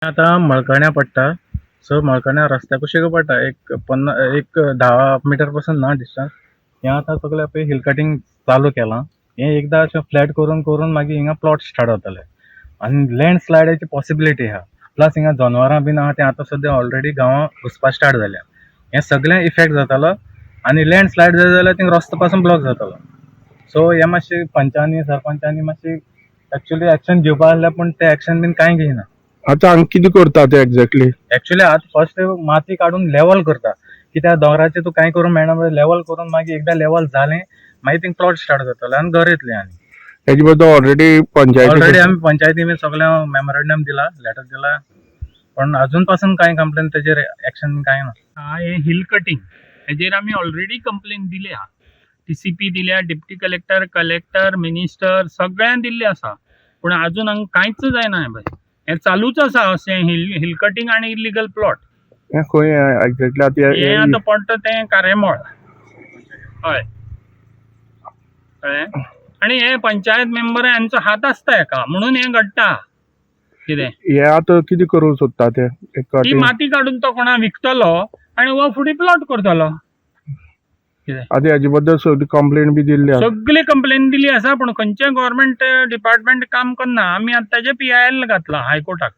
आता मळकर्ण्या पडटा. सो मळकर्ण्या रस्त्याक कशें पडटा एक 10 मीटर पासून ना डिस्टन्स. हें आतां सगळें पळय हिल कटिंग चालू केलां. हें एकदां अशें फ्लॅट करून करून मागीर हिंगा प्लॉट स्टार्ट जातले आनी लँडस्लायडाची पॉसिबिलिटी आहा. प्लस हिंगा जनावरां बीन आहा तें आतां सद्या ऑलरेडी गांवां घुसपाक स्टार्ट जाल्या. हें सगळें इफेक्ट जातालो आनी लँडस्लायड जाय जाल्यार थिंगा रस्तो पासून ब्लॉक जातालो. सो हें मातशें पंचांनी सरपंचांनी मातशी एक्चुअली एक्शन घेवपा आहलें पूण ते एक्शन बीन कांय घेयना. आता हांगा कितें करता ते एक्झॅक्टली? एक्चुअली आतां फर्स्ट माती काडून लेवल करता. कित्याक दोंगराचेर तूं कांय करूंक मेळना. लेवल करून मागीर एकदां लेवल जालें मागीर थिंगा प्लॉट स्टार्ट जातले आनी घर येतलें. आनी हेजे बद्दल ऑलरेडी ऑलरेडी आमी पंचायती बीन सगळ्यांक मेमोरेंडम दिला, लेटर दिला, पण अजून पासून कांय कंप्लेन तेजेर एक्शन कांय ना. हे हिल कटिंग हेजेर आमी ऑलरेडी कंप्लेन दिली आहा. TCP दिल्या, डिप्टी कलेक्टर, कलेक्टर, मिनिस्टर सगळ्यांक दिल्ली आसा, पूण अजून हांगा कांयच जायना. हे चालूच आसा अशें हिल कटिंग आनी इलिगल प्लॉट. खंय एक्झॅक्टली हे आतां पडटा तें कार्यामोळ. हय कळ्ळें. आनी हे पंचायत मेंबर हांचो हात आसता हेका, म्हणून हें घडटा. कितें हे आता कितें करूंक सोदता ते? ही माती काडून तो कोणा विकतलो आनी हो फुडें प्लॉट करतलो. आतां हेजे बद्दल सगळी कंप्लेन बी दिल्ली आसा. सगळी कंप्लेन दिली आसा, पूण खंयचें गव्हर्नमेंट डिपार्टमेंट काम करना. आमी आतां ताजे PIL घातला हायकोर्टाक.